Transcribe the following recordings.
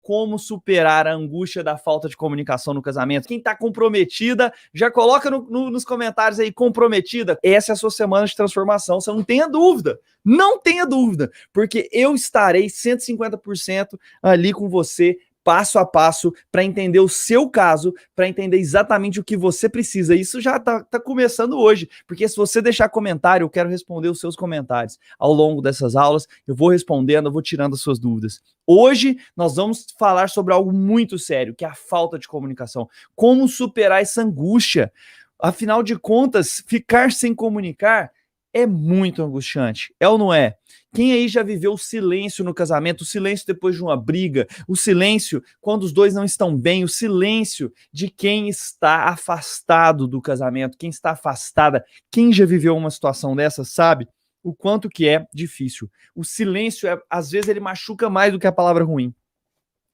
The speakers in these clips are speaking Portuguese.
como superar a angústia da falta de comunicação no casamento. Quem tá comprometida, já coloca nos comentários aí, comprometida. Essa é a sua semana de transformação, você não tenha dúvida. Não tenha dúvida, porque eu estarei 150% ali com você, passo a passo, para entender o seu caso, para entender exatamente o que você precisa. Isso já tá começando hoje, porque se você deixar comentário, eu quero responder os seus comentários. Ao longo dessas aulas, eu vou respondendo, eu vou tirando as suas dúvidas. Hoje, nós vamos falar sobre algo muito sério, que é a falta de comunicação. Como superar essa angústia? Afinal de contas, ficar sem comunicar é muito angustiante, é ou não é? Quem aí já viveu o silêncio no casamento, o silêncio depois de uma briga, o silêncio quando os dois não estão bem, o silêncio de quem está afastado do casamento, quem está afastada, quem já viveu uma situação dessa sabe o quanto que é difícil. O silêncio, às vezes, ele machuca mais do que a palavra ruim.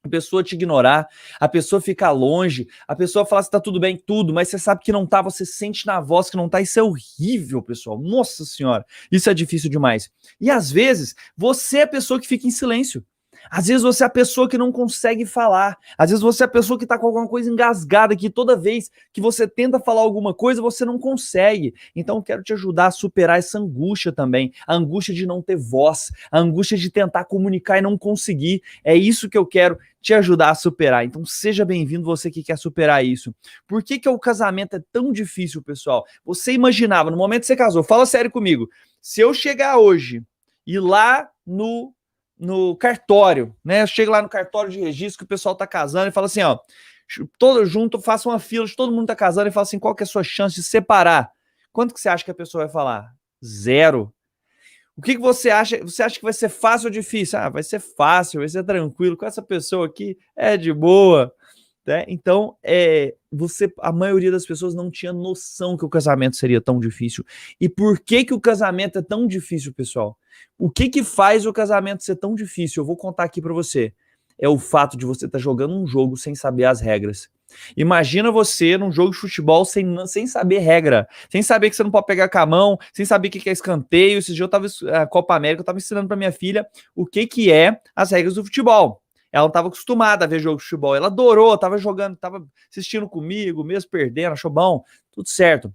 A pessoa te ignorar, a pessoa ficar longe, a pessoa falar se tá tudo bem, tudo, mas você sabe que não tá, você sente na voz que não tá, isso é horrível, pessoal, nossa senhora, isso é difícil demais. E às vezes, você é a pessoa que fica em silêncio, às vezes você é a pessoa que não consegue falar, às vezes você é a pessoa que tá com alguma coisa engasgada, que toda vez que você tenta falar alguma coisa, você não consegue. Então eu quero te ajudar a superar essa angústia também, a angústia de não ter voz, a angústia de tentar comunicar e não conseguir. É isso que eu quero te ajudar a superar. Então seja bem-vindo, você que quer superar isso. Por que o casamento é tão difícil, pessoal? Você imaginava, no momento que você casou, fala sério comigo, se eu chegar hoje e lá no cartório, né? Eu chego lá no cartório de registro que o pessoal tá casando e fala assim, ó, todo junto, faça uma fila de todo mundo tá casando e fala assim, qual que é a sua chance de separar? Quanto que você acha que a pessoa vai falar? 0. O que você acha? Você acha que vai ser fácil ou difícil? Ah, vai ser fácil, vai ser tranquilo, com essa pessoa aqui é de boa. Né? Então, a maioria das pessoas não tinha noção que o casamento seria tão difícil. E por que o casamento é tão difícil, pessoal? O que faz o casamento ser tão difícil? Eu vou contar aqui para você. É o fato de você estar jogando um jogo sem saber as regras. Imagina você num jogo de futebol sem saber regra, sem saber que você não pode pegar com a mão, sem saber o que é escanteio. Esse dia eu tava, a Copa América, eu estava ensinando para minha filha o que é as regras do futebol. Ela não estava acostumada a ver jogo de futebol, ela adorou, estava jogando, estava assistindo comigo, mesmo perdendo, achou bom, tudo certo.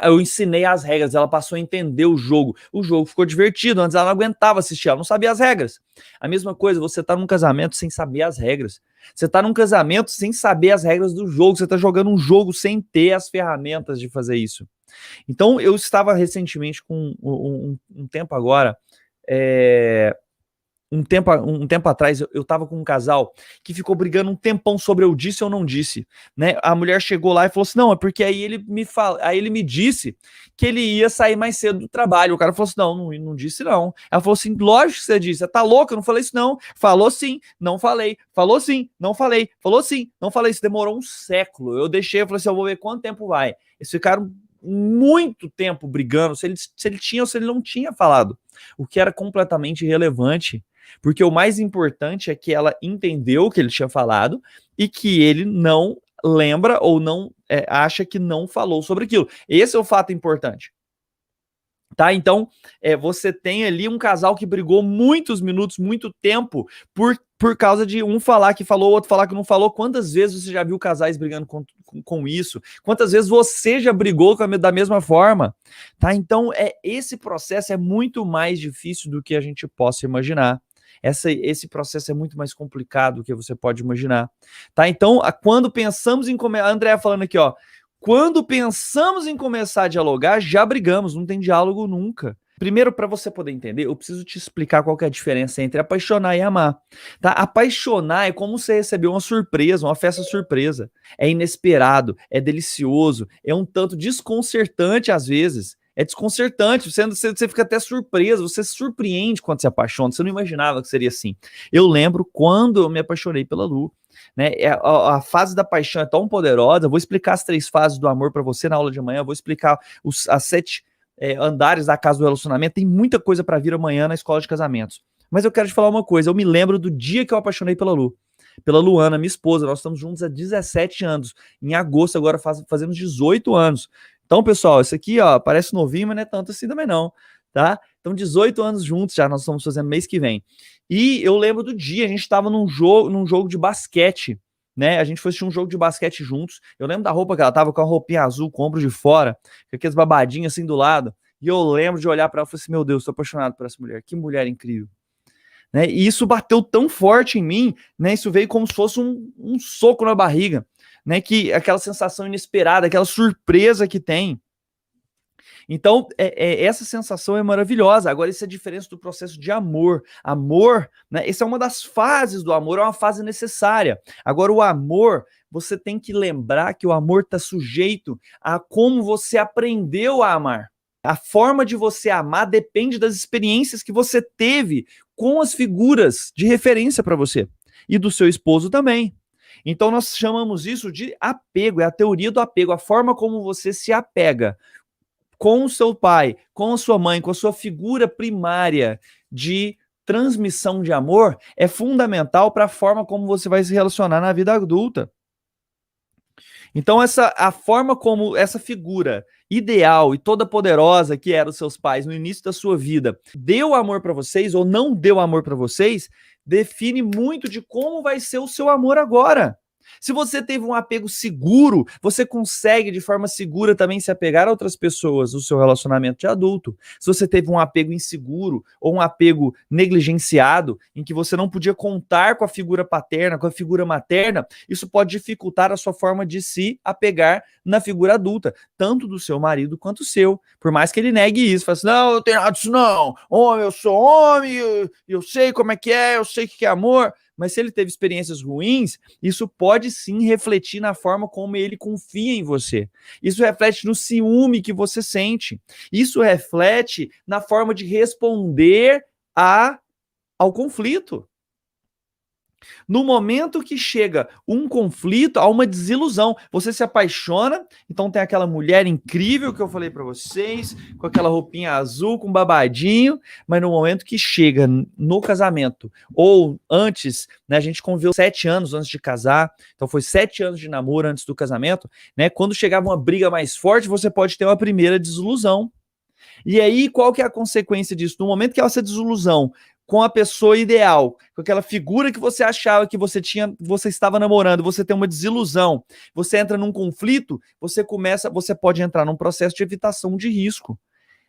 Eu ensinei as regras, ela passou a entender o jogo ficou divertido, antes ela não aguentava assistir, ela não sabia as regras. A mesma coisa, você tá num casamento sem saber as regras, você tá num casamento sem saber as regras do jogo, você tá jogando um jogo sem ter as ferramentas de fazer isso. Então, eu estava recentemente com um tempo agora, um tempo atrás, eu estava com um casal que ficou brigando um tempão sobre eu disse ou não disse, né? A mulher chegou lá e falou assim, não, é porque aí ele me disse que ele ia sair mais cedo do trabalho. O cara falou assim, não disse não. Ela falou assim, lógico que você disse, você tá louca, eu não falei isso não. Falou sim, não falei. Falou sim, não falei. Falou sim, não falei. Isso demorou um século. Eu deixei, eu falei assim, eu vou ver quanto tempo vai. Eles ficaram muito tempo brigando, se ele tinha ou se ele não tinha falado, o que era completamente irrelevante. Porque o mais importante é que ela entendeu o que ele tinha falado e que ele não lembra ou não acha que não falou sobre aquilo. Esse é o fato importante. Tá? Então, você tem ali um casal que brigou muitos minutos, muito tempo, por causa de um falar que falou, outro falar que não falou. Quantas vezes você já viu casais brigando com isso? Quantas vezes você já brigou da mesma forma? Tá? Então, esse processo é muito mais difícil do que a gente possa imaginar. Esse processo é muito mais complicado do que você pode imaginar. Tá? Então, quando pensamos em começar... A Andréa falando aqui, ó. Quando pensamos em começar a dialogar, já brigamos, não tem diálogo nunca. Primeiro, para você poder entender, eu preciso te explicar qual que é a diferença entre apaixonar e amar. Tá? Apaixonar é como você receber uma surpresa, uma festa surpresa. É inesperado, é delicioso, é um tanto desconcertante às vezes. É desconcertante, você fica até surpreso, você se surpreende quando se apaixona, você não imaginava que seria assim. Eu lembro quando eu me apaixonei pela Lu, né? A fase da paixão é tão poderosa, eu vou explicar as 3 fases do amor para você na aula de amanhã, eu vou explicar as 7 andares da casa do relacionamento, tem muita coisa para vir amanhã na escola de casamentos. Mas eu quero te falar uma coisa, eu me lembro do dia que eu apaixonei pela Lu. Pela Luana, minha esposa, nós estamos juntos há 17 anos. Em agosto agora fazemos 18 anos. Então, pessoal, isso aqui, ó, parece novinho, mas não é tanto assim também não, tá? Então, 18 anos juntos já, nós estamos fazendo mês que vem. E eu lembro do dia, a gente estava num jogo de basquete, né? A gente foi assistir um jogo de basquete juntos. Eu lembro da roupa que ela tava, com a roupinha azul, com o ombro de fora, com aqueles babadinhos assim do lado. E eu lembro de olhar para ela e falar assim, meu Deus, tô apaixonado por essa mulher. Que mulher incrível. Né? E isso bateu tão forte em mim, né? Isso veio como se fosse um soco na barriga, né? Que aquela sensação inesperada, aquela surpresa que tem. Então, essa sensação é maravilhosa. Agora, isso é a diferença do processo de amor. Amor, né? Essa é uma das fases do amor, é uma fase necessária. Agora, o amor, você tem que lembrar que o amor está sujeito a como você aprendeu a amar. A forma de você amar depende das experiências que você teve com as figuras de referência para você. E do seu esposo também. Então, nós chamamos isso de apego, é a teoria do apego, a forma como você se apega com o seu pai, com a sua mãe, com a sua figura primária de transmissão de amor, é fundamental para a forma como você vai se relacionar na vida adulta. Então, a forma como essa figura ideal e toda poderosa que eram os seus pais no início da sua vida deu amor para vocês ou não deu amor para vocês, define muito de como vai ser o seu amor agora. Se você teve um apego seguro, você consegue de forma segura também se apegar a outras pessoas no seu relacionamento de adulto. Se você teve um apego inseguro ou um apego negligenciado, em que você não podia contar com a figura paterna, com a figura materna, isso pode dificultar a sua forma de se apegar na figura adulta, tanto do seu marido quanto o seu. Por mais que ele negue isso, fale assim, não, eu tenho nada disso não, homem, eu sou homem, eu sei como é que é, eu sei o que é amor. Mas se ele teve experiências ruins, isso pode sim refletir na forma como ele confia em você. Isso reflete no ciúme que você sente. Isso reflete na forma de responder ao conflito. No momento que chega um conflito, há uma desilusão. Você se apaixona, então tem aquela mulher incrível que eu falei para vocês, com aquela roupinha azul, com babadinho, mas no momento que chega no casamento, ou antes, né, a gente conviveu 7 anos antes de casar, então foi 7 anos de namoro antes do casamento, né? Quando chegava uma briga mais forte, você pode ter uma primeira desilusão. E aí, qual que é a consequência disso? No momento que essa desilusão com a pessoa ideal, com aquela figura que você achava que você estava namorando, você tem uma desilusão, você entra num conflito, você pode entrar num processo de evitação de risco.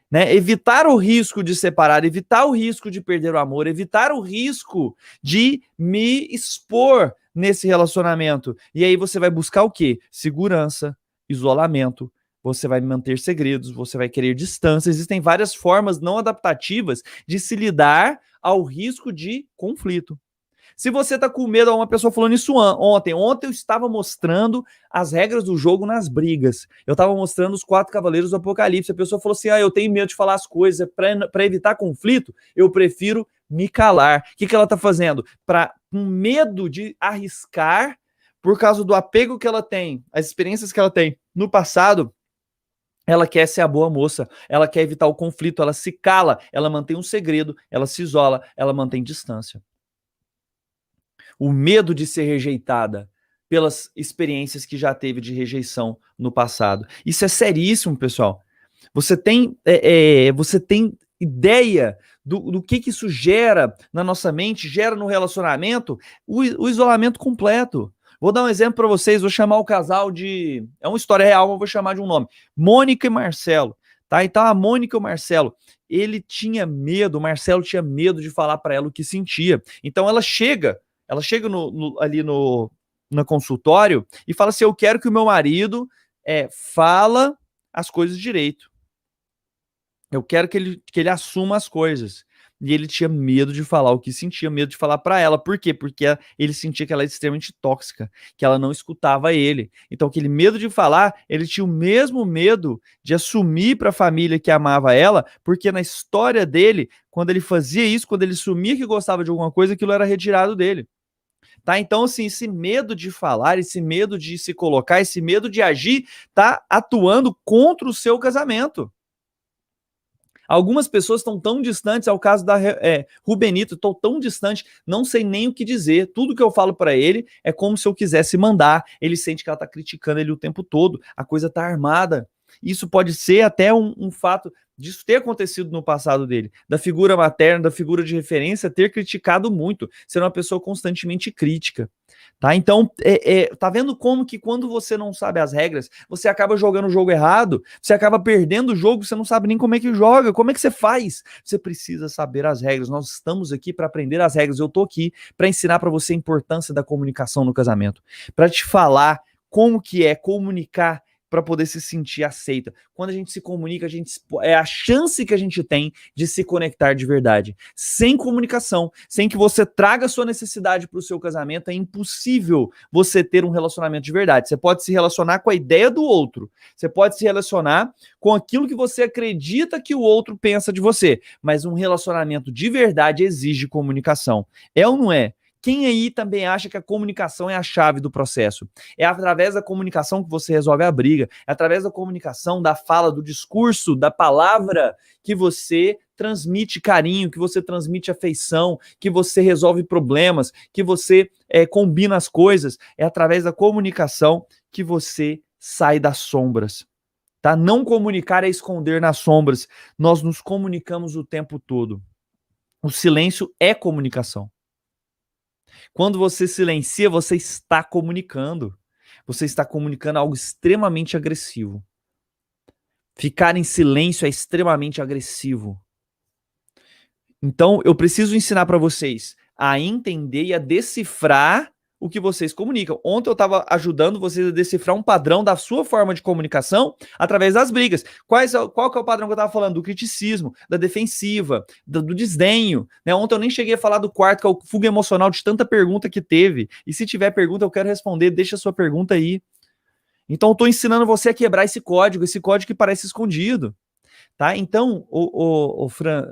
Né? Evitar o risco de separar, evitar o risco de perder o amor, evitar o risco de me expor nesse relacionamento. E aí você vai buscar o quê? Segurança, isolamento, você vai manter segredos, você vai querer distância. Existem várias formas não adaptativas de se lidar ao risco de conflito. Se você tá com medo, uma pessoa falou isso ontem eu estava mostrando as regras do jogo nas brigas. Eu estava mostrando os 4 cavaleiros do Apocalipse. A pessoa falou assim, eu tenho medo de falar as coisas, para evitar conflito, eu prefiro me calar. O que ela tá fazendo? Com medo de arriscar, por causa do apego que ela tem, as experiências que ela tem no passado, ela quer ser a boa moça, ela quer evitar o conflito, ela se cala, ela mantém um segredo, ela se isola, ela mantém distância. O medo de ser rejeitada pelas experiências que já teve de rejeição no passado. Isso é seríssimo, pessoal. Você tem ideia do que isso gera na nossa mente, gera no relacionamento? O isolamento completo. Vou dar um exemplo para vocês, vou chamar o casal de... É uma história real, mas vou chamar de um nome. Mônica e Marcelo. Tá? Então a Mônica e o Marcelo, o Marcelo tinha medo de falar para ela o que sentia. Então ela chega ali no consultório e fala assim, eu quero que o meu marido fala as coisas direito. Eu quero que ele assuma as coisas. E ele tinha medo de falar o que sentia, medo de falar para ela. Por quê? Porque ele sentia que ela era extremamente tóxica, que ela não escutava ele. Então, aquele medo de falar, ele tinha o mesmo medo de assumir para a família que amava ela, porque na história dele, quando ele fazia isso, quando ele assumia que gostava de alguma coisa, aquilo era retirado dele. Tá? Então, assim, esse medo de falar, esse medo de se colocar, esse medo de agir, tá atuando contra o seu casamento. Algumas pessoas estão tão distantes, é o caso da Rubenito, estou tão distante, não sei nem o que dizer, tudo que eu falo para ele é como se eu quisesse mandar, ele sente que ela está criticando ele o tempo todo, a coisa está armada. Isso pode ser até um fato disso ter acontecido no passado dele, da figura materna, da figura de referência ter criticado muito, ser uma pessoa constantemente crítica. Tá? Então, tá vendo como que quando você não sabe as regras, você acaba jogando o jogo errado, você acaba perdendo o jogo, você não sabe nem como é que joga, como é que você faz? Você precisa saber as regras, nós estamos aqui para aprender as regras, eu tô aqui para ensinar para você a importância da comunicação no casamento, para te falar como que é comunicar para poder se sentir aceita. Quando a gente se comunica, é a chance que a gente tem de se conectar de verdade. Sem comunicação, sem que você traga a sua necessidade para o seu casamento, é impossível você ter um relacionamento de verdade. Você pode se relacionar com a ideia do outro, você pode se relacionar com aquilo que você acredita que o outro pensa de você, mas um relacionamento de verdade exige comunicação. É ou não é? Quem aí também acha que a comunicação é a chave do processo? É através da comunicação que você resolve a briga, é através da comunicação, da fala, do discurso, da palavra que você transmite carinho, que você transmite afeição, que você resolve problemas, que você combina as coisas. É através da comunicação que você sai das sombras. Tá? Não comunicar é esconder nas sombras. Nós nos comunicamos o tempo todo. O silêncio é comunicação. Quando você silencia, você está comunicando. Você está comunicando algo extremamente agressivo. Ficar em silêncio é extremamente agressivo. Então, eu preciso ensinar para vocês a entender e a decifrar o que vocês comunicam. Ontem eu estava ajudando vocês a decifrar um padrão da sua forma de comunicação através das brigas. Qual que é o padrão que eu estava falando? Do criticismo, da defensiva, do desdenho. Né? Ontem eu nem cheguei a falar do quarto, que é o fuga emocional de tanta pergunta que teve. E se tiver pergunta, eu quero responder. Deixa a sua pergunta aí. Então eu estou ensinando você a quebrar esse código que parece escondido. Tá? Então, Fran,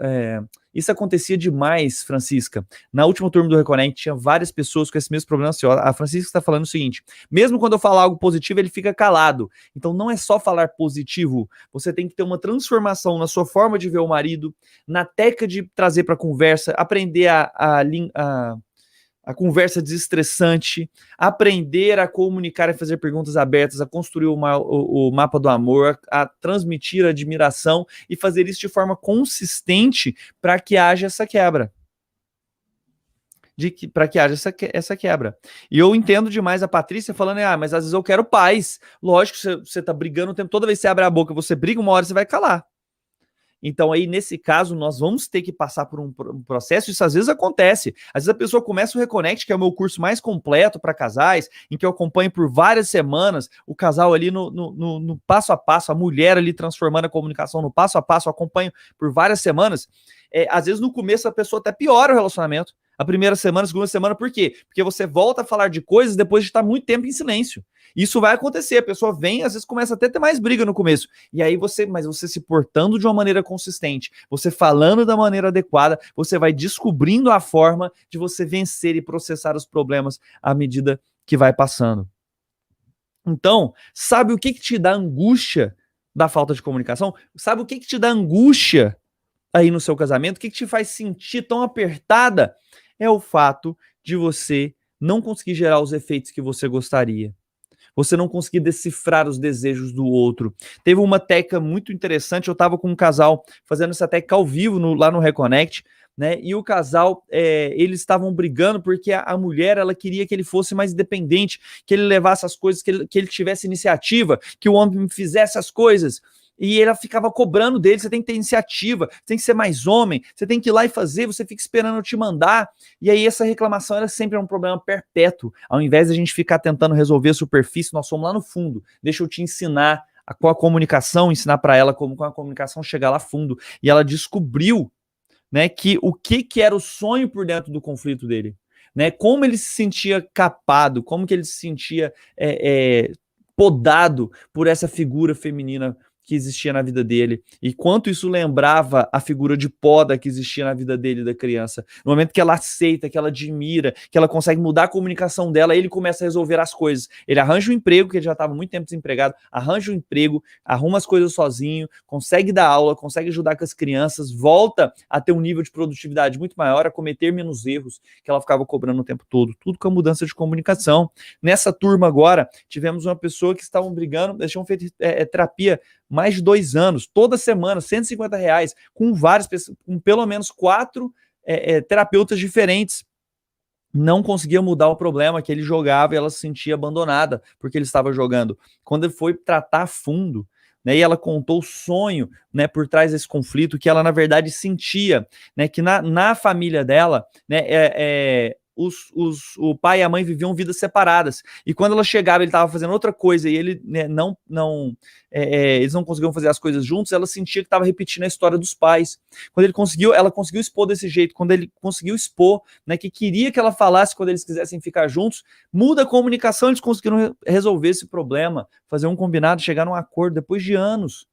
isso acontecia demais, Francisca. Na última turma do Reconnect, tinha várias pessoas com esse mesmo problema. Assim, ó, a Francisca está falando o seguinte: mesmo quando eu falar algo positivo, ele fica calado. Então, não é só falar positivo. Você tem que ter uma transformação na sua forma de ver o marido, na técnica de trazer para a conversa, aprender a conversa desestressante, aprender a comunicar e fazer perguntas abertas, a construir o mapa do amor, a transmitir a admiração e fazer isso de forma consistente para que haja essa quebra. Para que haja essa quebra. E eu entendo demais a Patrícia falando, mas às vezes eu quero paz. Lógico, você tá brigando o tempo, toda vez que você abre a boca, você briga, uma hora você vai calar. Então aí, nesse caso, nós vamos ter que passar por um processo, isso às vezes acontece. Às vezes a pessoa começa o Reconnect, que é o meu curso mais completo para casais, em que eu acompanho por várias semanas o casal ali no passo a passo, a mulher ali transformando a comunicação no passo a passo, eu acompanho por várias semanas. Às vezes no começo a pessoa até piora o relacionamento. A primeira semana, a segunda semana, por quê? Porque você volta a falar de coisas depois de estar muito tempo em silêncio. Isso vai acontecer, a pessoa vem, às vezes começa até a ter mais briga no começo. E aí mas você se portando de uma maneira consistente, você falando da maneira adequada, você vai descobrindo a forma de você vencer e processar os problemas à medida que vai passando. Então, sabe o que te dá angústia da falta de comunicação? Sabe o que te dá angústia aí no seu casamento? O que te faz sentir tão apertada? É o fato de você não conseguir gerar os efeitos que você gostaria. Você não conseguir decifrar os desejos do outro. Teve uma técnica muito interessante, eu estava com um casal fazendo essa técnica ao vivo lá no Reconnect, né? E o casal, eles estavam brigando porque a mulher, ela queria que ele fosse mais independente, que ele levasse as coisas, que ele tivesse iniciativa, que o homem fizesse as coisas. E ela ficava cobrando dele, você tem que ter iniciativa, você tem que ser mais homem, você tem que ir lá e fazer, você fica esperando eu te mandar. E aí essa reclamação era sempre um problema perpétuo. Ao invés de a gente ficar tentando resolver a superfície, nós fomos lá no fundo. Deixa eu te ensinar com a comunicação, ensinar para ela como com a comunicação chegar lá fundo. E ela descobriu, né, que o que era o sonho por dentro do conflito dele. Né, como ele se sentia capado, como que ele se sentia podado por essa figura feminina que existia na vida dele, e quanto isso lembrava a figura de poda que existia na vida dele, da criança. No momento que ela aceita, que ela admira, que ela consegue mudar a comunicação dela, ele começa a resolver as coisas. Ele arranja um emprego, que ele já estava muito tempo desempregado, arranja um emprego, arruma as coisas sozinho, consegue dar aula, consegue ajudar com as crianças, volta a ter um nível de produtividade muito maior, a cometer menos erros que ela ficava cobrando o tempo todo. Tudo com a mudança de comunicação. Nessa turma agora, tivemos uma pessoa que estavam brigando, eles tinham feito terapia mais de 2 anos, toda semana, R$ 150, com várias pessoas, com pelo menos 4 terapeutas diferentes. Não conseguia mudar o problema que ele jogava e ela se sentia abandonada porque ele estava jogando. Quando ele foi tratar a fundo, né, e ela contou o sonho, né, por trás desse conflito, que ela na verdade sentia, né, que na família dela, né, o pai e a mãe viviam vidas separadas, e quando ela chegava ele estava fazendo outra coisa e ele, né, eles não conseguiam fazer as coisas juntos, ela sentia que estava repetindo a história dos pais. Quando ela conseguiu expor desse jeito, quando ele conseguiu expor, né, que queria que ela falasse quando eles quisessem ficar juntos, muda a comunicação, eles conseguiram resolver esse problema, fazer um combinado, chegar num acordo depois de anos,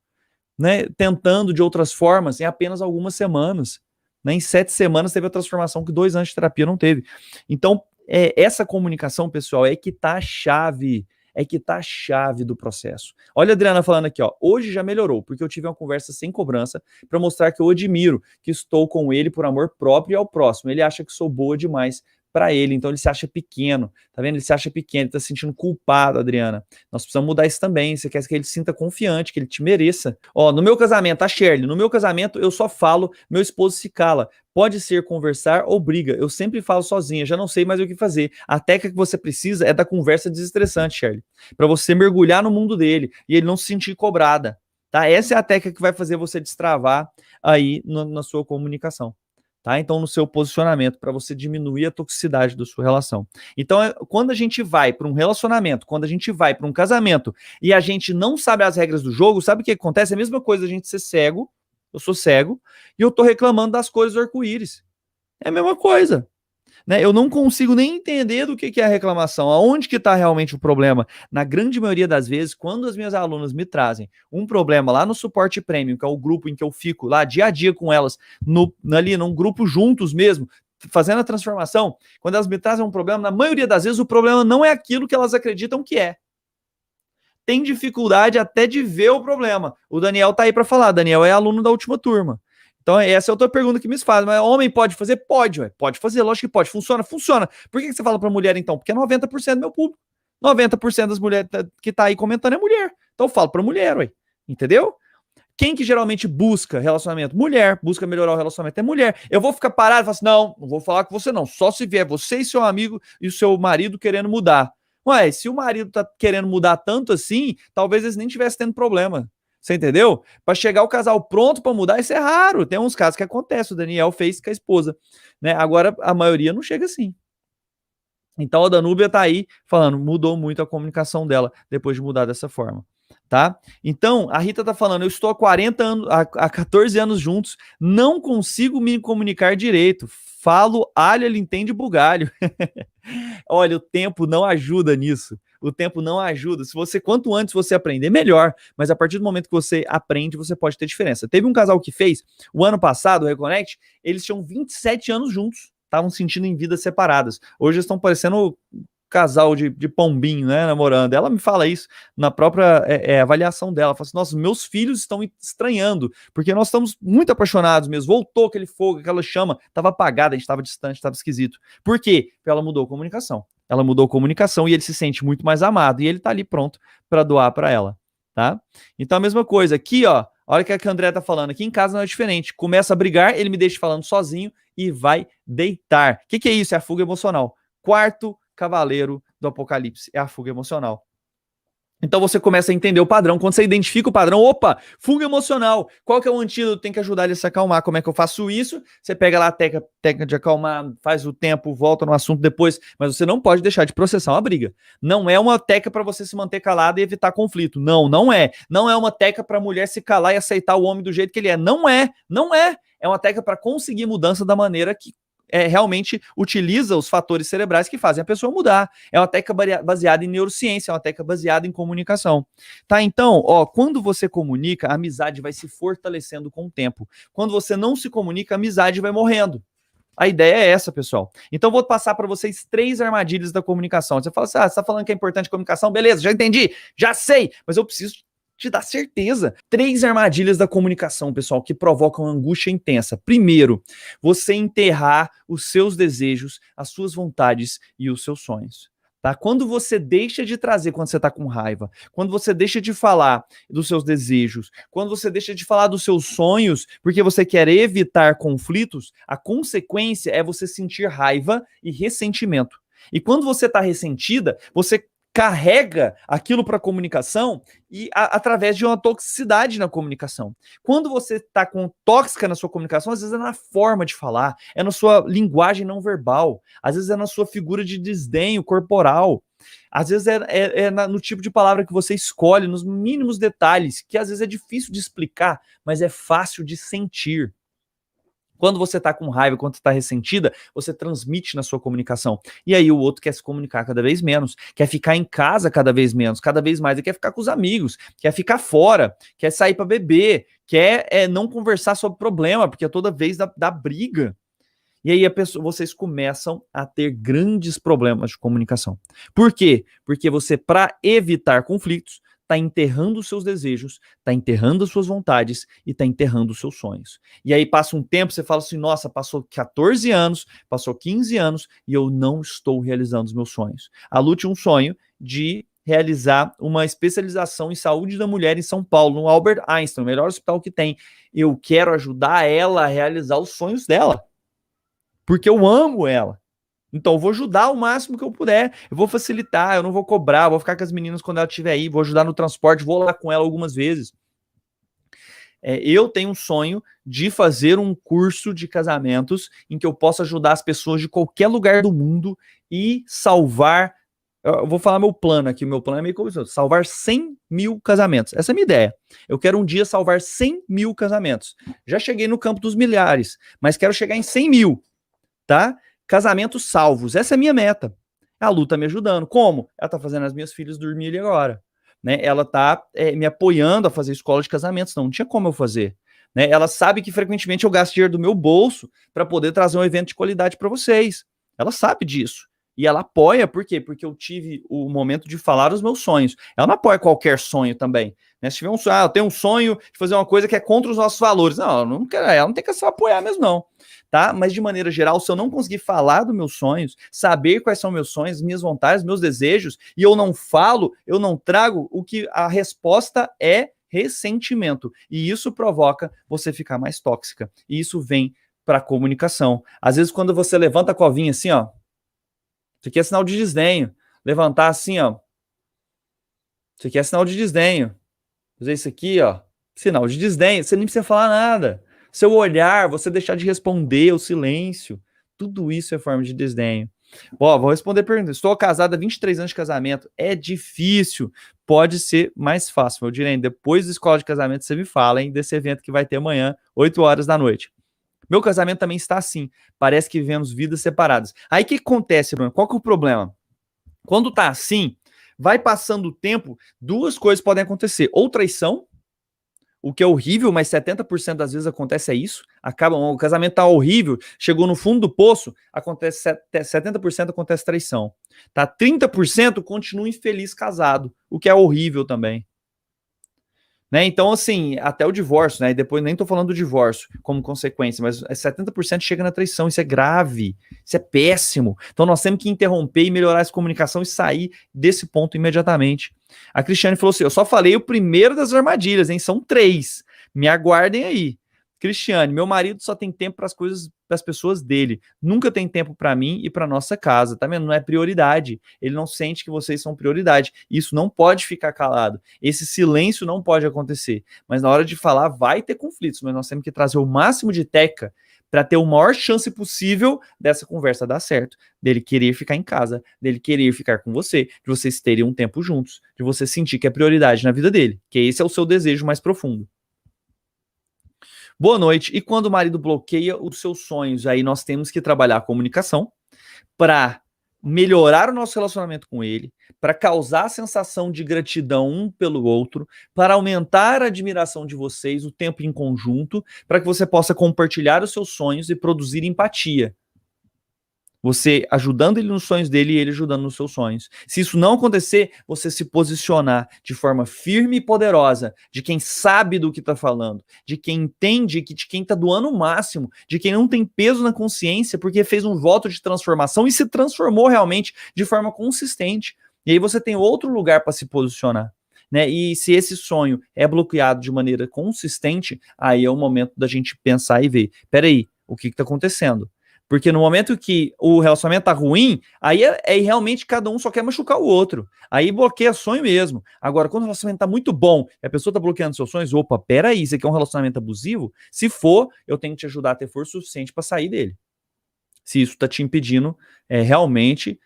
né, tentando de outras formas, em apenas algumas semanas. Né, em 7 semanas teve a transformação que 2 anos de terapia não teve. Então, essa comunicação, pessoal, é que tá a chave. É que tá a chave do processo. Olha a Adriana falando aqui, ó. Hoje já melhorou, porque eu tive uma conversa sem cobrança para mostrar que eu admiro, que estou com ele por amor próprio e ao próximo. Ele acha que sou boa demais para ele, então ele se acha pequeno, tá vendo? Ele se acha pequeno, ele tá se sentindo culpado, Adriana. Nós precisamos mudar isso também. Você quer que ele se sinta confiante, que ele te mereça. Ó, no meu casamento, a Shirley, no meu casamento eu só falo, meu esposo se cala. Pode ser conversar ou briga. Eu sempre falo sozinha, já não sei mais o que fazer. A técnica que você precisa é da conversa desestressante, Shirley, para você mergulhar no mundo dele e ele não se sentir cobrada, tá? Essa é a técnica que vai fazer você destravar aí na sua comunicação. Tá? Então, no seu posicionamento, para você diminuir a toxicidade da sua relação. Então, quando a gente vai para um relacionamento, quando a gente vai para um casamento e a gente não sabe as regras do jogo, sabe o que acontece? É a mesma coisa a gente ser cego, eu sou cego, e eu tô reclamando das cores do arco-íris. É a mesma coisa. Né? Eu não consigo nem entender do que é a reclamação, aonde que está realmente o problema. Na grande maioria das vezes, quando as minhas alunas me trazem um problema lá no suporte premium, que é o grupo em que eu fico lá dia a dia com elas, ali num grupo juntos mesmo, fazendo a transformação, quando elas me trazem um problema, na maioria das vezes o problema não é aquilo que elas acreditam que é. Tem dificuldade até de ver o problema. O Daniel tá aí para falar, Daniel é aluno da última turma. Então, essa é outra pergunta que me faz. Mas homem pode fazer? Pode, ué. Pode fazer, lógico que pode. Funciona? Funciona. Por que você fala pra mulher, então? Porque é 90% do meu público. 90% das mulheres que tá aí comentando é mulher. Então, eu falo pra mulher, ué. Entendeu? Quem que geralmente busca relacionamento? Mulher. Busca melhorar o relacionamento é mulher. Eu vou ficar parado e falar assim, não vou falar com você não. Só se vier você e seu amigo e o seu marido querendo mudar. Ué, se o marido tá querendo mudar tanto assim, talvez eles nem estivessem tendo problema. Você entendeu? Para chegar o casal pronto para mudar, isso é raro. Tem uns casos que acontece. O Daniel fez com a esposa, né? Agora a maioria não chega assim. Então a Danúbia tá aí falando, mudou muito a comunicação dela depois de mudar dessa forma, tá? Então a Rita tá falando, eu estou há 40 anos, há 14 anos juntos, não consigo me comunicar direito. Falo alho, ele entende bugalho. Olha, o tempo não ajuda nisso. O tempo não ajuda. Quanto antes você aprender, melhor. Mas a partir do momento que você aprende, você pode ter diferença. Teve um casal que fez, o ano passado, o Reconnect, eles tinham 27 anos juntos. Estavam sentindo em vidas separadas. Hoje eles estão parecendo casal de pombinho, né, namorando. Ela me fala isso na própria avaliação dela. Ela fala assim, nossa, meus filhos estão estranhando, porque nós estamos muito apaixonados mesmo. Voltou aquele fogo, aquela chama, estava apagada, a gente estava distante, estava esquisito. Por quê? Porque ela mudou a comunicação. Ela mudou a comunicação e ele se sente muito mais amado e ele tá ali pronto para doar para ela, tá? Então a mesma coisa, aqui ó, olha o que a André tá falando, aqui em casa não é diferente, começa a brigar, ele me deixa falando sozinho e vai deitar. O que é isso? É a fuga emocional. Quarto cavaleiro do Apocalipse, é a fuga emocional. Então você começa a entender o padrão. Quando você identifica o padrão, opa, fuga emocional. Qual que é o antídoto? Tem que ajudar ele a se acalmar. Como é que eu faço isso? Você pega lá a técnica de acalmar, faz o tempo, volta no assunto depois, mas você não pode deixar de processar uma briga. Não é uma técnica para você se manter calado e evitar conflito. Não, não é. Não é uma técnica para a mulher se calar e aceitar o homem do jeito que ele é. Não é. Não é. É uma técnica para conseguir mudança da maneira que realmente utiliza os fatores cerebrais que fazem a pessoa mudar. É uma técnica baseada em neurociência, é uma técnica baseada em comunicação. Tá? Então, ó, quando você comunica, a amizade vai se fortalecendo com o tempo. Quando você não se comunica, a amizade vai morrendo. A ideia é essa, pessoal. Então, vou passar para vocês 3 armadilhas da comunicação. Você fala assim, você está falando que é importante a comunicação? Beleza, já entendi, já sei, mas eu preciso te dar certeza. 3 armadilhas da comunicação, pessoal, que provocam angústia intensa. Primeiro, você enterrar os seus desejos, as suas vontades e os seus sonhos. Tá? Quando você deixa de trazer, quando você está com raiva, quando você deixa de falar dos seus desejos, quando você deixa de falar dos seus sonhos, porque você quer evitar conflitos, a consequência é você sentir raiva e ressentimento. E quando você está ressentida, você carrega aquilo para a comunicação e através de uma toxicidade na comunicação. Quando você está com tóxica na sua comunicação, às vezes é na forma de falar, é na sua linguagem não verbal, às vezes é na sua figura de desdenho corporal, às vezes no tipo de palavra que você escolhe, nos mínimos detalhes, que às vezes é difícil de explicar, mas é fácil de sentir. Quando você está com raiva, quando você está ressentida, você transmite na sua comunicação. E aí o outro quer se comunicar cada vez menos, quer ficar em casa cada vez menos, cada vez mais, ele quer ficar com os amigos, quer ficar fora, quer sair para beber, quer não conversar sobre problema, porque toda vez dá briga. E aí vocês começam a ter grandes problemas de comunicação. Por quê? Porque você, para evitar conflitos, está enterrando os seus desejos, está enterrando as suas vontades e está enterrando os seus sonhos. E aí passa um tempo, você fala assim, nossa, passou 14 anos, passou 15 anos e eu não estou realizando os meus sonhos. A Lu tinha um sonho de realizar uma especialização em saúde da mulher em São Paulo, no Albert Einstein, o melhor hospital que tem. Eu quero ajudar ela a realizar os sonhos dela, porque eu amo ela. Então, eu vou ajudar o máximo que eu puder, eu vou facilitar, eu não vou cobrar, eu vou ficar com as meninas quando ela estiver aí, vou ajudar no transporte, vou lá com ela algumas vezes. Eu tenho um sonho de fazer um curso de casamentos em que eu possa ajudar as pessoas de qualquer lugar do mundo e salvar, eu vou falar meu plano aqui, meu plano é meio como salvar 100 mil casamentos. Essa é a minha ideia. Eu quero um dia salvar 100 mil casamentos. Já cheguei no campo dos milhares, mas quero chegar em 100 mil, tá? Casamentos salvos, essa é a minha meta. A Lu tá me ajudando. Como? Ela tá fazendo as minhas filhas dormirem agora. Né? Ela tá me apoiando a fazer escola de casamentos, não tinha como eu fazer. Né? Ela sabe que frequentemente eu gasto dinheiro do meu bolso para poder trazer um evento de qualidade para vocês. Ela sabe disso. E ela apoia, por quê? Porque eu tive o momento de falar os meus sonhos. Ela não apoia qualquer sonho também. Né? Se tiver um sonho, eu tenho um sonho de fazer uma coisa que é contra os nossos valores. Não, ela não tem que só apoiar mesmo, não. Tá? Mas de maneira geral, se eu não conseguir falar dos meus sonhos, saber quais são meus sonhos, minhas vontades, meus desejos, e eu não falo, eu não trago, o que a resposta é ressentimento. E isso provoca você ficar mais tóxica. E isso vem para a comunicação. Às vezes, quando você levanta a covinha assim, ó, isso aqui é sinal de desdenho. Levantar assim, ó. Isso aqui é sinal de desdenho. Fazer isso aqui, ó. Sinal de desdenho. Você nem precisa falar nada. Seu olhar, você deixar de responder, o silêncio. Tudo isso é forma de desdenho. Ó, vou responder pergunta. Estou casada há 23 anos de casamento. É difícil. Pode ser mais fácil. Eu direi, depois da escola de casamento, você me fala, hein, desse evento que vai ter amanhã, 8 horas da noite. Meu casamento também está assim. Parece que vivemos vidas separadas. Aí o que acontece, Bruno? Qual que é o problema? Quando tá assim, vai passando o tempo, duas coisas podem acontecer. Ou traição, o que é horrível, mas 70% das vezes acontece isso. O casamento tá horrível, chegou no fundo do poço, acontece 70% acontece traição. Tá? 30% continua infeliz casado, o que é horrível também. Né? Então, assim, até o divórcio, né? E depois nem tô falando do divórcio como consequência, mas 70% chega na traição, isso é grave, isso é péssimo. Então nós temos que interromper e melhorar essa comunicação e sair desse ponto imediatamente. A Cristiane falou assim, eu só falei o primeiro das armadilhas, hein? São 3, me aguardem aí. Cristiane, meu marido só tem tempo para as coisas, para as pessoas dele. Nunca tem tempo para mim e para nossa casa. Tá vendo? Não é prioridade. Ele não sente que vocês são prioridade. Isso não pode ficar calado. Esse silêncio não pode acontecer. Mas na hora de falar, vai ter conflitos. Mas nós temos que trazer o máximo de teca para ter a maior chance possível dessa conversa dar certo. Dele querer ficar em casa, dele querer ficar com você, de vocês terem um tempo juntos, de você sentir que é prioridade na vida dele. Que esse é o seu desejo mais profundo. Boa noite. E quando o marido bloqueia os seus sonhos, aí nós temos que trabalhar a comunicação para melhorar o nosso relacionamento com ele, para causar a sensação de gratidão um pelo outro, para aumentar a admiração de vocês, o tempo em conjunto, para que você possa compartilhar os seus sonhos e produzir empatia. Você ajudando ele nos sonhos dele e ele ajudando nos seus sonhos. Se isso não acontecer, você se posicionar de forma firme e poderosa, de quem sabe do que está falando, de quem entende, de quem está doando o máximo, de quem não tem peso na consciência porque fez um voto de transformação e se transformou realmente de forma consistente. E aí você tem outro lugar para se posicionar. Né? E se esse sonho é bloqueado de maneira consistente, aí é o momento da gente pensar e ver, peraí, o que está acontecendo? Porque no momento que o relacionamento tá ruim, aí realmente cada um só quer machucar o outro. Aí bloqueia sonho mesmo. Agora, quando o relacionamento tá muito bom e a pessoa tá bloqueando seus sonhos, opa, peraí, isso aqui é um relacionamento abusivo? Se for, eu tenho que te ajudar a ter força suficiente para sair dele. Se isso tá te impedindo, realmente,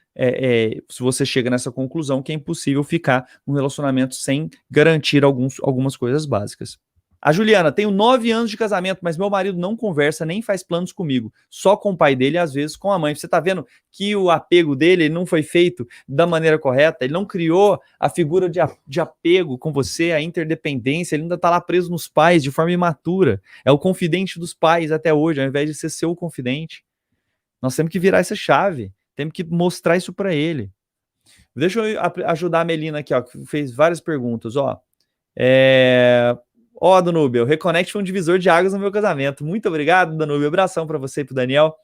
se você chega nessa conclusão que é impossível ficar num relacionamento sem garantir algumas coisas básicas. A Juliana, tenho 9 anos de casamento, mas meu marido não conversa, nem faz planos comigo, só com o pai dele e às vezes com a mãe. Você tá vendo que o apego dele não foi feito da maneira correta, ele não criou a figura de apego com você, a interdependência, ele ainda tá lá preso nos pais de forma imatura. É o confidente dos pais até hoje, ao invés de ser seu confidente. Nós temos que virar essa chave, temos que mostrar isso para ele. Deixa eu ajudar a Melina aqui, ó, que fez várias perguntas, ó. Ó, Danúbio, o Reconnect foi um divisor de águas no meu casamento. Muito obrigado, Danúbio. Abração para você e pro Daniel.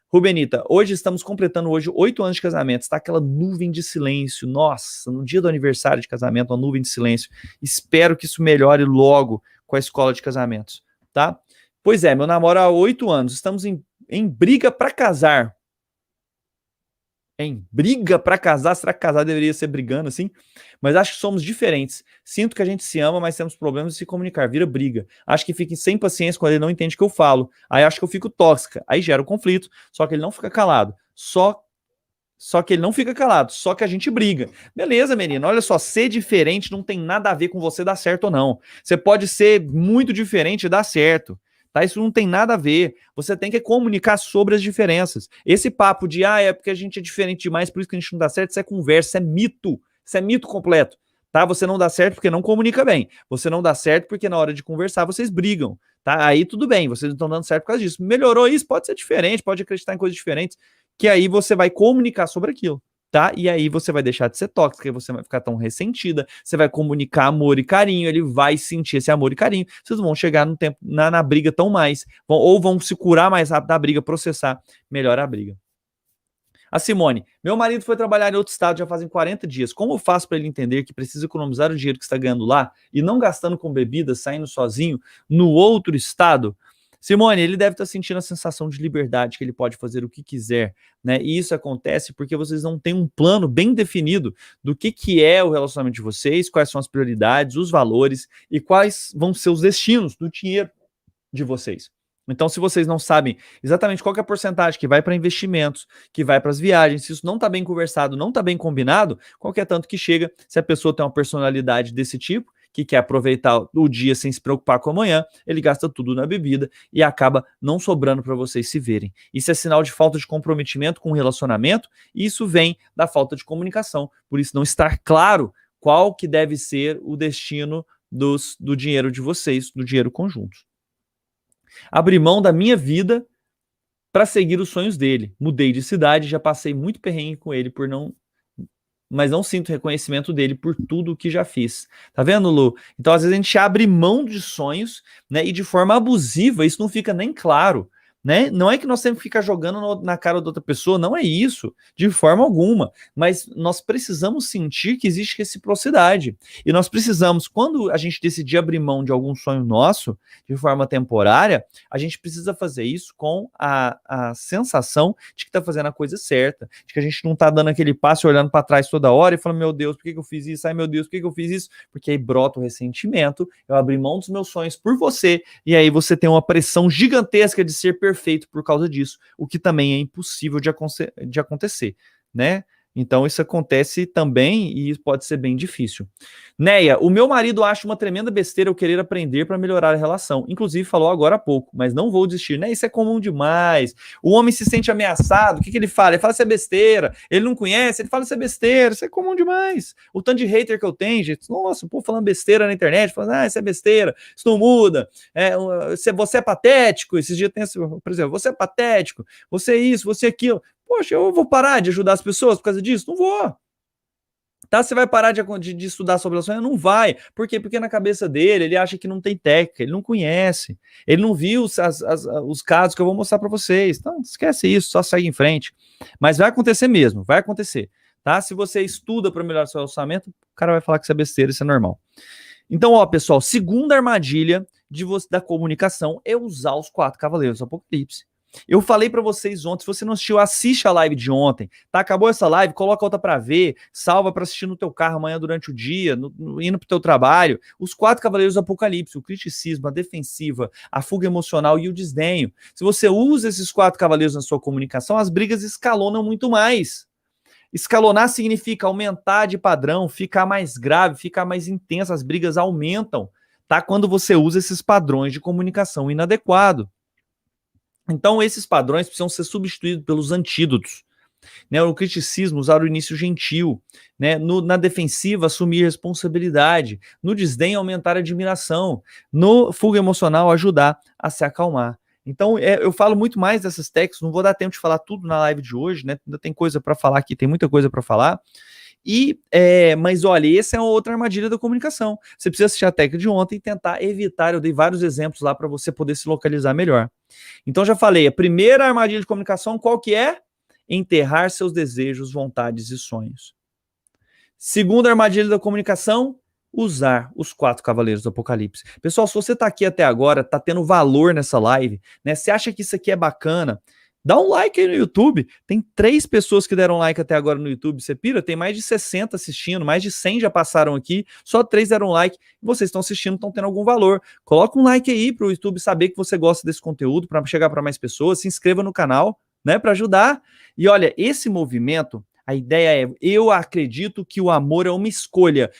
Rubenita, hoje estamos completando 8 anos de casamento. Está aquela nuvem de silêncio. Nossa, no dia do aniversário de casamento, uma nuvem de silêncio. Espero que isso melhore logo com a escola de casamentos, tá? Pois é, meu namoro há 8 anos. Estamos em briga para casar. Em briga para casar? Será que casar deveria ser brigando assim? Mas acho que somos diferentes. Sinto que a gente se ama, mas temos problemas de se comunicar. Vira briga. Acho que fica sem paciência quando ele não entende o que eu falo. Aí acho que eu fico tóxica. Aí gera um conflito. Só que ele não fica calado. Só que ele não fica calado. Só que a gente briga. Beleza, menina. Olha só, ser diferente não tem nada a ver com você dar certo ou não. Você pode ser muito diferente e dar certo. Tá? Isso não tem nada a ver. Você tem que comunicar sobre as diferenças. Esse papo de, é porque a gente é diferente demais, por isso que a gente não dá certo, isso é conversa, isso é mito. Isso é mito completo. Tá? Você não dá certo porque não comunica bem. Você não dá certo porque na hora de conversar vocês brigam. Tá? Aí tudo bem, vocês não estão dando certo por causa disso. Melhorou isso, pode ser diferente, pode acreditar em coisas diferentes, que aí você vai comunicar sobre aquilo. Tá? E aí você vai deixar de ser tóxica, você vai ficar tão ressentida, você vai comunicar amor e carinho, ele vai sentir esse amor e carinho, vocês vão chegar no tempo na briga tão mais, ou vão se curar mais rápido da briga, processar melhor a briga. A Simone, meu marido foi trabalhar em outro estado já fazem 40 dias, como eu faço para ele entender que precisa economizar o dinheiro que está ganhando lá e não gastando com bebida, saindo sozinho no outro estado? Simone, ele deve estar sentindo a sensação de liberdade, que ele pode fazer o que quiser, né? E isso acontece porque vocês não têm um plano bem definido do que é o relacionamento de vocês, quais são as prioridades, os valores e quais vão ser os destinos do dinheiro de vocês. Então, se vocês não sabem exatamente qual que é a porcentagem que vai para investimentos, que vai para as viagens, se isso não está bem conversado, não está bem combinado, qualquer tanto que chega, se a pessoa tem uma personalidade desse tipo, que quer aproveitar o dia sem se preocupar com amanhã, ele gasta tudo na bebida e acaba não sobrando para vocês se verem. Isso é sinal de falta de comprometimento com o relacionamento e isso vem da falta de comunicação. Por isso não estar claro qual que deve ser o destino do dinheiro de vocês, do dinheiro conjunto. Abri mão da minha vida para seguir os sonhos dele. Mudei de cidade, já passei muito perrengue com ele mas não sinto reconhecimento dele por tudo o que já fiz. Tá vendo, Lu? Então, às vezes, a gente abre mão de sonhos, né? E de forma abusiva, isso não fica nem claro. Né? Não é que nós temos que ficar jogando na cara da outra pessoa, não é isso, de forma alguma. Mas nós precisamos sentir que existe reciprocidade. E nós precisamos, quando a gente decidir abrir mão de algum sonho nosso, de forma temporária, a gente precisa fazer isso com a sensação de que está fazendo a coisa certa, de que a gente não está dando aquele passo olhando para trás toda hora e falando, meu Deus, por que eu fiz isso? Ai, meu Deus, por que eu fiz isso? Porque aí brota o ressentimento, eu abri mão dos meus sonhos por você, e aí você tem uma pressão gigantesca de ser perfeito por causa disso, o que também é impossível de acontecer, né? Então isso acontece também e pode ser bem difícil. Neia, o meu marido acha uma tremenda besteira eu querer aprender para melhorar a relação. Inclusive falou agora há pouco, mas não vou desistir. Né? Isso é comum demais. O homem se sente ameaçado, o que ele fala? Ele fala isso é besteira. Ele não conhece, ele fala isso é besteira. Isso é comum demais. O tanto de hater que eu tenho, gente, nossa, o povo falando besteira na internet, falando, isso é besteira, isso não muda, você é patético. Esses dias tem, por exemplo, você é patético, você é isso, você é aquilo. Poxa, eu vou parar de ajudar as pessoas por causa disso? Não vou. Tá? Você vai parar de estudar sobre relações? Não vai. Por quê? Porque na cabeça dele, ele acha que não tem técnica, ele não conhece, ele não viu os casos que eu vou mostrar para vocês. Então, esquece isso, só segue em frente. Mas vai acontecer mesmo, vai acontecer. Tá? Se você estuda para melhorar seu relacionamento, o cara vai falar que isso é besteira, isso é normal. Então, ó, pessoal, segunda armadilha da comunicação é usar os 4 cavaleiros do Apocalipse. Eu falei para vocês ontem, se você não assistiu, assiste a live de ontem, tá? Acabou essa live, coloca outra para ver, salva para assistir no teu carro amanhã durante o dia, indo pro teu trabalho. Os 4 cavaleiros do Apocalipse, o criticismo, a defensiva, a fuga emocional e o desdenho. Se você usa esses 4 cavaleiros na sua comunicação, as brigas escalonam muito mais. Escalonar significa aumentar de padrão, ficar mais grave, ficar mais intensa, as brigas aumentam, tá? Quando você usa esses padrões de comunicação inadequado. Então, esses padrões precisam ser substituídos pelos antídotos. Né? No criticismo, usar o início gentil. Né? Na defensiva, assumir responsabilidade. No desdém, aumentar a admiração. No fuga emocional, ajudar a se acalmar. Então, eu falo muito mais dessas técnicas, não vou dar tempo de falar tudo na live de hoje, né? Ainda tem coisa para falar aqui, tem muita coisa para falar. Mas olha, essa é outra armadilha da comunicação. Você precisa assistir a técnica de ontem e tentar evitar. Eu dei vários exemplos lá para você poder se localizar melhor. Então já falei, a primeira armadilha de comunicação, qual que é? Enterrar seus desejos, vontades e sonhos. Segunda armadilha da comunicação, usar os 4 cavaleiros do Apocalipse. Pessoal, se você está aqui até agora, está tendo valor nessa live, né? Você acha que isso aqui é bacana? Dá um like aí no YouTube. Tem 3 pessoas que deram like até agora no YouTube. Você pira? Tem mais de 60 assistindo, mais de 100 já passaram aqui. Só 3 deram like. E vocês estão assistindo, estão tendo algum valor. Coloca um like aí para o YouTube saber que você gosta desse conteúdo, para chegar para mais pessoas. Se inscreva no canal, né, para ajudar. E olha, esse movimento, a ideia é, eu acredito que o amor é uma escolha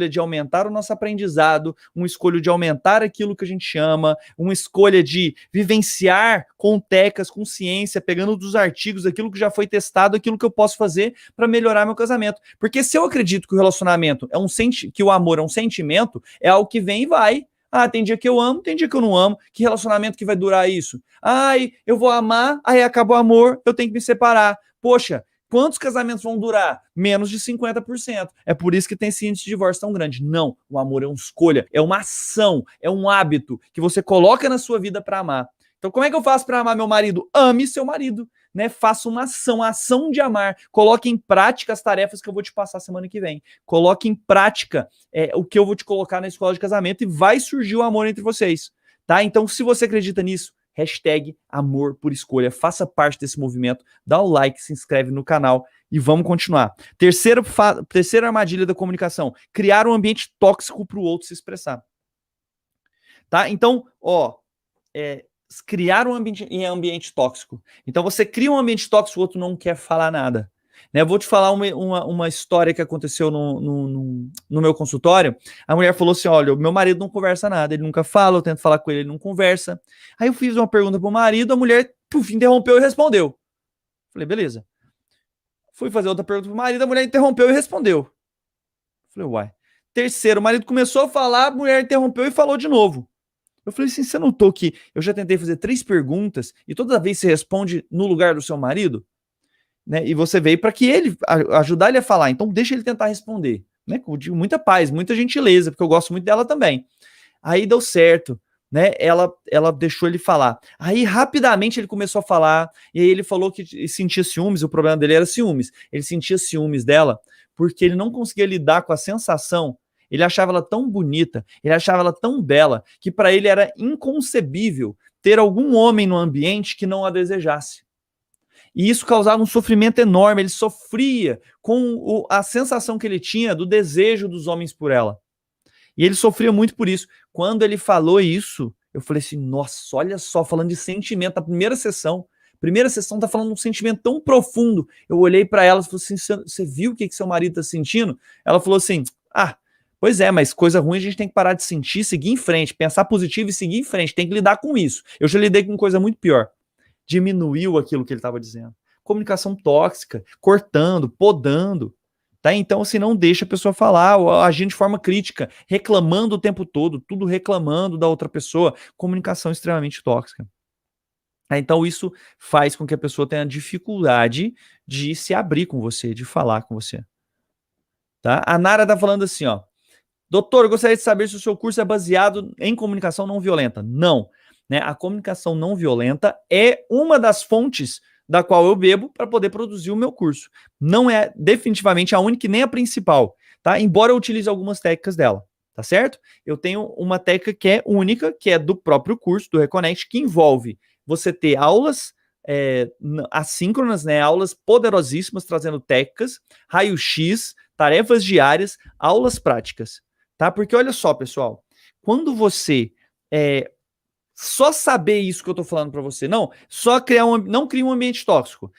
de aumentar o nosso aprendizado, uma escolha de aumentar aquilo que a gente ama, uma escolha de vivenciar com técnicas, com ciência, pegando dos artigos, aquilo que já foi testado, aquilo que eu posso fazer para melhorar meu casamento. Porque se eu acredito que o relacionamento que o amor é um sentimento, é algo que vem e vai. Ah, tem dia que eu amo, tem dia que eu não amo. Que relacionamento que vai durar isso? Ai, eu vou amar, aí acabou o amor, eu tenho que me separar. Poxa, quantos casamentos vão durar? Menos de 50%. É por isso que tem esse índice de divórcio tão grande. Não, o amor é uma escolha, é uma ação, é um hábito que você coloca na sua vida para amar. Então, como é que eu faço para amar meu marido? Ame seu marido, né? Faça uma ação, a ação de amar. Coloque em prática as tarefas que eu vou te passar semana que vem. Coloque em prática o que eu vou te colocar na escola de casamento e vai surgir o amor entre vocês, tá? Então, se você acredita nisso, hashtag amor por escolha. Faça parte desse movimento, dá o like, se inscreve no canal e vamos continuar. Terceira armadilha da comunicação, criar um ambiente tóxico para o outro se expressar. Tá? Então, criar um ambiente tóxico. Então, você cria um ambiente tóxico, o outro não quer falar nada. Né? Eu vou te falar uma história que aconteceu no meu consultório. A mulher falou assim, olha, o meu marido não conversa nada, ele nunca fala, eu tento falar com ele, ele não conversa. Aí eu fiz uma pergunta pro marido, a mulher interrompeu e respondeu. Falei, beleza. Fui fazer outra pergunta pro marido, a mulher interrompeu e respondeu. Falei, uai. Terceiro, o marido começou a falar, a mulher interrompeu e falou de novo. Eu falei assim, você notou que eu já tentei fazer 3 perguntas e toda vez você responde no lugar do seu marido? Né? E você veio para que ele, ajudar ele a falar, então deixa ele tentar responder, né? Com muita paz, muita gentileza, porque eu gosto muito dela também. Aí deu certo, né? Ela deixou ele falar. Aí rapidamente ele começou a falar, e aí ele falou que sentia ciúmes, o problema dele era ciúmes. Ele sentia ciúmes dela, porque ele não conseguia lidar com a sensação. Ele achava ela tão bonita, ele achava ela tão bela, que para ele era inconcebível ter algum homem no ambiente que não a desejasse. E isso causava um sofrimento enorme, ele sofria com a sensação que ele tinha do desejo dos homens por ela. E ele sofria muito por isso. Quando ele falou isso, eu falei assim, nossa, olha só, falando de sentimento, na primeira sessão tá falando de um sentimento tão profundo. Eu olhei para ela e falei assim, você viu o que seu marido tá sentindo? Ela falou assim, pois é, mas coisa ruim a gente tem que parar de sentir, seguir em frente, pensar positivo e seguir em frente, tem que lidar com isso. Eu já lidei com coisa muito pior. Diminuiu aquilo que ele estava dizendo. Comunicação tóxica, cortando, podando. Tá? Então, assim, não deixa a pessoa falar, ou agir de forma crítica, reclamando o tempo todo, tudo reclamando da outra pessoa. Comunicação extremamente tóxica. Então isso faz com que a pessoa tenha dificuldade de se abrir com você, de falar com você. Tá? A Nara tá falando assim, ó. Doutor, eu gostaria de saber se o seu curso é baseado em comunicação não violenta. Não. Né? A comunicação não violenta é uma das fontes da qual eu bebo para poder produzir o meu curso. Não é definitivamente a única e nem a principal, tá? Embora eu utilize algumas técnicas dela, tá certo? Eu tenho uma técnica que é única, que é do próprio curso, do Reconnect, que envolve você ter aulas assíncronas, né? Aulas poderosíssimas, trazendo técnicas, raio-x, tarefas diárias, aulas práticas. Tá? Porque olha só, pessoal, quando você só saber isso que eu tô falando para você, não crie um ambiente tóxico,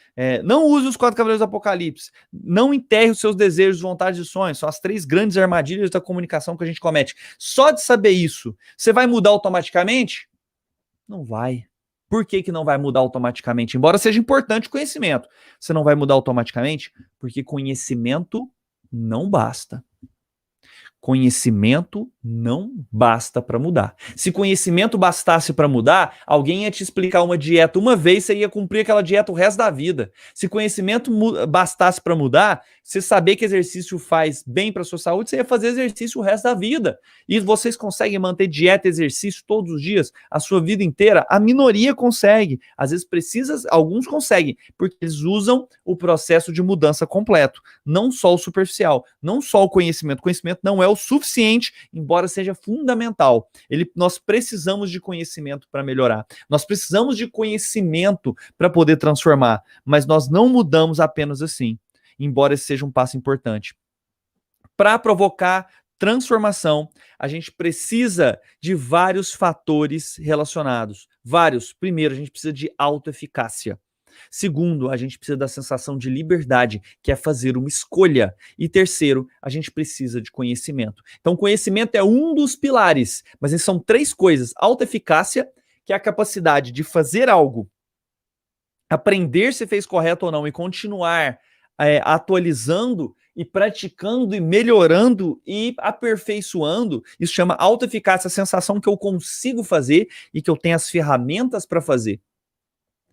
não use os 4 cavaleiros do Apocalipse, não enterre os seus desejos, vontades e sonhos, são as 3 grandes armadilhas da comunicação que a gente comete. Só de saber isso, você vai mudar automaticamente? Não vai. Por que não vai mudar automaticamente? Embora seja importante o conhecimento, você não vai mudar automaticamente? Porque conhecimento não basta. Conhecimento não basta para mudar. Se conhecimento bastasse para mudar, alguém ia te explicar uma dieta uma vez, você ia cumprir aquela dieta o resto da vida. Se conhecimento bastasse para mudar, você saber que exercício faz bem para sua saúde, você ia fazer exercício o resto da vida. E vocês conseguem manter dieta e exercício todos os dias, a sua vida inteira? A minoria consegue. Às vezes precisa, alguns conseguem, porque eles usam o processo de mudança completo, não só o superficial, não só o conhecimento. O conhecimento não é o suficiente, embora seja fundamental. Nós precisamos de conhecimento para melhorar. Nós precisamos de conhecimento para poder transformar, mas nós não mudamos apenas assim, embora esse seja um passo importante. Para provocar transformação, a gente precisa de vários fatores relacionados. Vários. Primeiro, a gente precisa de autoeficácia. Segundo, a gente precisa da sensação de liberdade, que é fazer uma escolha. E terceiro, a gente precisa de conhecimento. Então, conhecimento é um dos pilares, mas são 3 coisas. Autoeficácia, que é a capacidade de fazer algo, aprender se fez correto ou não e continuar atualizando e praticando e melhorando e aperfeiçoando. Isso chama autoeficácia, a sensação que eu consigo fazer e que eu tenho as ferramentas para fazer.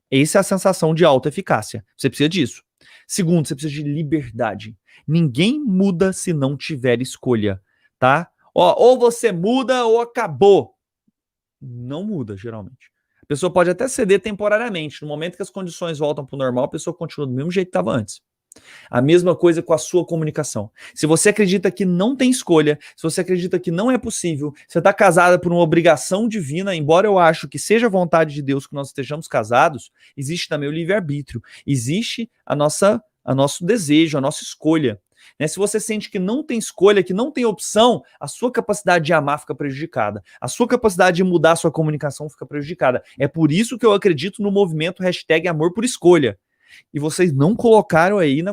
Essa é a sensação de autoeficácia. Você precisa disso. Segundo, você precisa de liberdade. Ninguém muda se não tiver escolha, tá? Ou você muda ou acabou. Não muda, geralmente. A pessoa pode até ceder temporariamente. No momento que as condições voltam para o normal, a pessoa continua do mesmo jeito que estava antes. A mesma coisa com a sua comunicação. Se você acredita que não tem escolha, se você acredita que não é possível, você está casada por uma obrigação divina, embora eu acho que seja vontade de Deus que nós estejamos casados, existe também o livre-arbítrio, existe a nosso desejo, a nossa escolha. Né? Se você sente que não tem escolha, que não tem opção, a sua capacidade de amar fica prejudicada. A sua capacidade de mudar a sua comunicação fica prejudicada. É por isso que eu acredito no movimento #amor por escolha. E vocês não colocaram aí,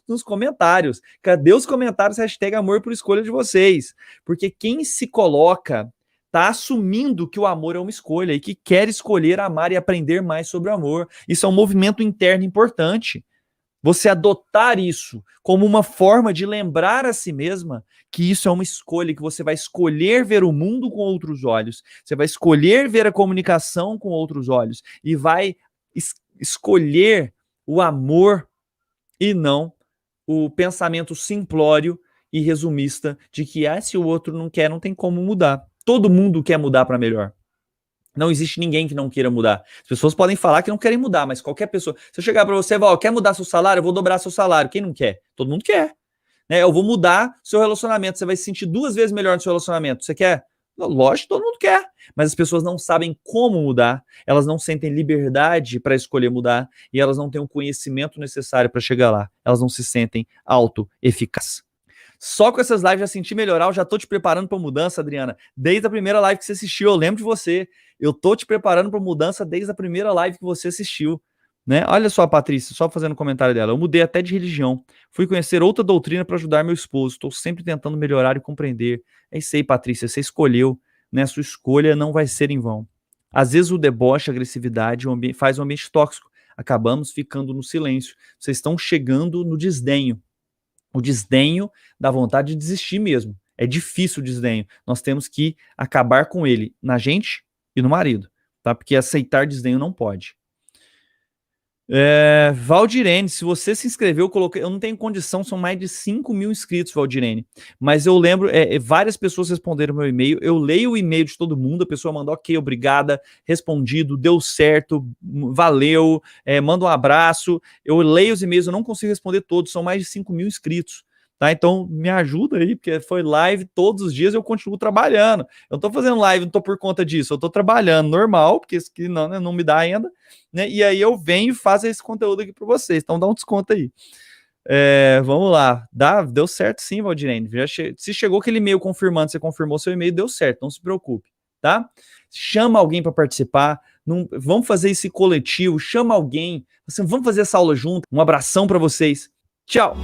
nos comentários. Cadê os comentários #amor por escolha de vocês? Porque quem se coloca está assumindo que o amor é uma escolha e que quer escolher amar e aprender mais sobre o amor. Isso é um movimento interno importante. Você adotar isso como uma forma de lembrar a si mesma que isso é uma escolha, que você vai escolher ver o mundo com outros olhos, você vai escolher ver a comunicação com outros olhos e vai escolher o amor e não o pensamento simplório e resumista de que se o outro não quer, não tem como mudar. Todo mundo quer mudar para melhor. Não existe ninguém que não queira mudar. As pessoas podem falar que não querem mudar, mas qualquer pessoa... Se eu chegar para você e falar, quer mudar seu salário? Eu vou dobrar seu salário. Quem não quer? Todo mundo quer. Né? Eu vou mudar seu relacionamento. Você vai se sentir 2 vezes melhor no seu relacionamento. Você quer? Lógico, todo mundo quer. Mas as pessoas não sabem como mudar. Elas não sentem liberdade para escolher mudar. E elas não têm o conhecimento necessário para chegar lá. Elas não se sentem autoeficazes. Só com essas lives já senti melhorar, eu já tô te preparando para mudança, Adriana. Desde a primeira live que você assistiu, eu lembro de você. Eu tô te preparando para mudança desde a primeira live que você assistiu, né? Olha só, Patrícia, só fazendo um comentário dela. Eu mudei até de religião. Fui conhecer outra doutrina para ajudar meu esposo. Estou sempre tentando melhorar e compreender. É isso aí, Patrícia, você escolheu, né? Sua escolha não vai ser em vão. Às vezes o deboche, a agressividade faz um ambiente tóxico. Acabamos ficando no silêncio. Vocês estão chegando no desdenho. O desdenho da vontade de desistir mesmo. É difícil o desdenho. Nós temos que acabar com ele na gente e no marido. tá? Porque aceitar desdenho não pode. Valdirene, se você se inscreveu, eu não tenho condição, são mais de 5 mil inscritos, Valdirene, mas eu lembro, várias pessoas responderam meu e-mail, eu leio o e-mail de todo mundo, a pessoa mandou ok, obrigada, respondido, deu certo, valeu, manda um abraço, eu leio os e-mails, eu não consigo responder todos, são mais de 5 mil inscritos. Tá, então me ajuda aí, porque foi live todos os dias, eu continuo trabalhando. Eu não tô fazendo live, não tô por conta disso, eu tô trabalhando normal, porque isso que não me dá ainda, né? E aí eu venho e faço esse conteúdo aqui para vocês. Então dá um desconto aí. Vamos lá. Deu certo sim, Valdirene. Se chegou aquele e-mail confirmando, você confirmou seu e-mail, deu certo, não se preocupe, tá? Chama alguém para participar. Vamos fazer esse coletivo, chama alguém. Vamos fazer essa aula junto. Um abração para vocês. Tchau!